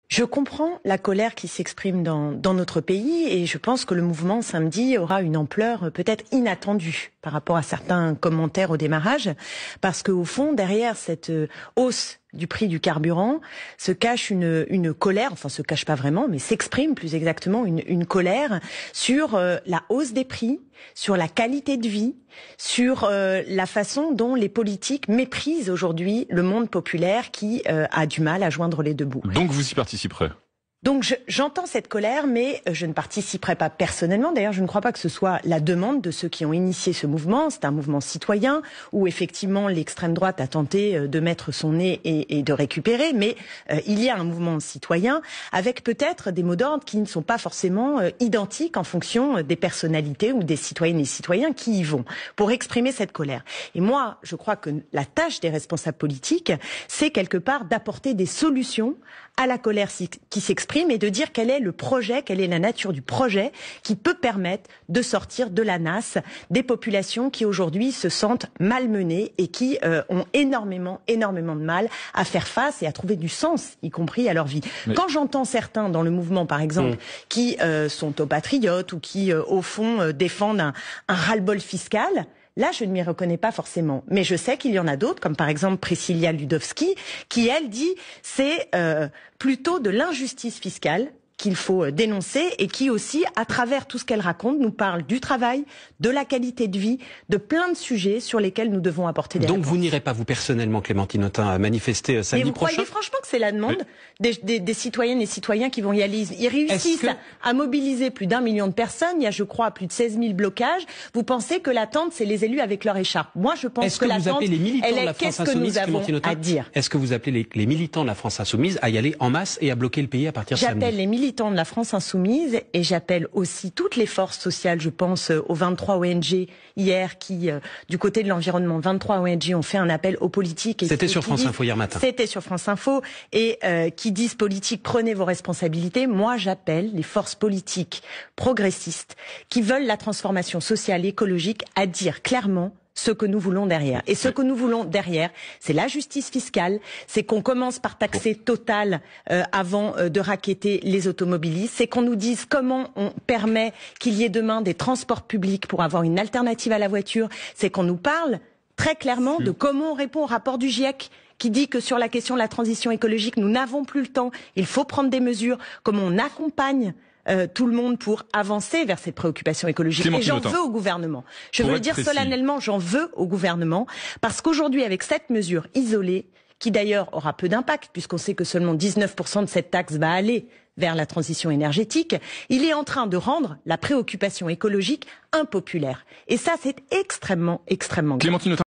Je comprends la colère qui s'exprime dans notre pays et je pense que le mouvement samedi aura une ampleur peut-être inattendue par rapport à certains commentaires au démarrage, parce qu'au fond, derrière cette hausse du prix du carburant se cache une colère, enfin se cache pas vraiment, mais s'exprime plus exactement une colère sur la hausse des prix, sur la qualité de vie, sur la façon dont les politiques méprisent aujourd'hui le monde populaire qui a du mal à joindre les deux bouts. Donc vous y participerez ? Donc j'entends cette colère, mais je ne participerai pas personnellement. D'ailleurs, je ne crois pas que ce soit la demande de ceux qui ont initié ce mouvement. C'est un mouvement citoyen où effectivement l'extrême droite a tenté de mettre son nez et de récupérer. Mais il y a un mouvement citoyen avec peut-être des mots d'ordre qui ne sont pas forcément identiques en fonction des personnalités ou des citoyennes et citoyens qui y vont pour exprimer cette colère. Et moi, je crois que la tâche des responsables politiques, c'est quelque part d'apporter des solutions à la colère qui s'exprime et de dire quel est le projet, quelle est la nature du projet qui peut permettre de sortir de la nasse des populations qui aujourd'hui se sentent malmenées et qui ont énormément de mal à faire face et à trouver du sens, y compris à leur vie. Mais... Quand j'entends certains dans le mouvement, par exemple, qui sont aux patriotes ou qui, au fond, défendent un ras-le-bol fiscal, là, je ne m'y reconnais pas forcément. Mais je sais qu'il y en a d'autres, comme par exemple Priscilla Ludowski, qui, elle, dit c'est plutôt de l'injustice fiscale qu'il faut dénoncer et qui aussi, à travers tout ce qu'elle raconte, nous parle du travail, de la qualité de vie, de plein de sujets sur lesquels nous devons apporter des réponses. Donc vous n'irez pas, vous personnellement, Clémentine Autain, à manifester samedi prochain ? Mais vous croyez franchement que c'est la demande des citoyennes et citoyens qui vont y aller ? Ils réussissent à mobiliser plus d'1 million de personnes. Il y a, je crois, plus de 16 000 blocages. Vous pensez que l'attente, c'est les élus avec leur écharpe ? Moi, je pense que l'attente, elle est qu'est-ce que nous avons à dire ? Est-ce que vous appelez les militants de la France Insoumise à y aller en masse et à bloquer le pays à partir de samedi ? J'appelle les militants de la France Insoumise et j'appelle aussi toutes les forces sociales. Je pense aux 23 ONG hier qui, du côté de l'environnement, 23 ONG ont fait un appel aux politiques. C'était sur France Info hier matin. C'était sur France Info et qui disent politiques, prenez vos responsabilités. Moi, j'appelle les forces politiques progressistes qui veulent la transformation sociale et écologique à dire clairement ce que nous voulons derrière. Et ce que nous voulons derrière, c'est la justice fiscale, c'est qu'on commence par taxer Total avant de racketter les automobilistes, c'est qu'on nous dise comment on permet qu'il y ait demain des transports publics pour avoir une alternative à la voiture, c'est qu'on nous parle très clairement de comment on répond au rapport du GIEC qui dit que sur la question de la transition écologique, nous n'avons plus le temps, il faut prendre des mesures, comment on accompagne tout le monde pour avancer vers cette préoccupation écologique. Et j'en veux au gouvernement. Je veux le dire solennellement, j'en veux au gouvernement, parce qu'aujourd'hui, avec cette mesure isolée, qui d'ailleurs aura peu d'impact, puisqu'on sait que seulement 19% de cette taxe va aller vers la transition énergétique, il est en train de rendre la préoccupation écologique impopulaire. Et ça, c'est extrêmement grave.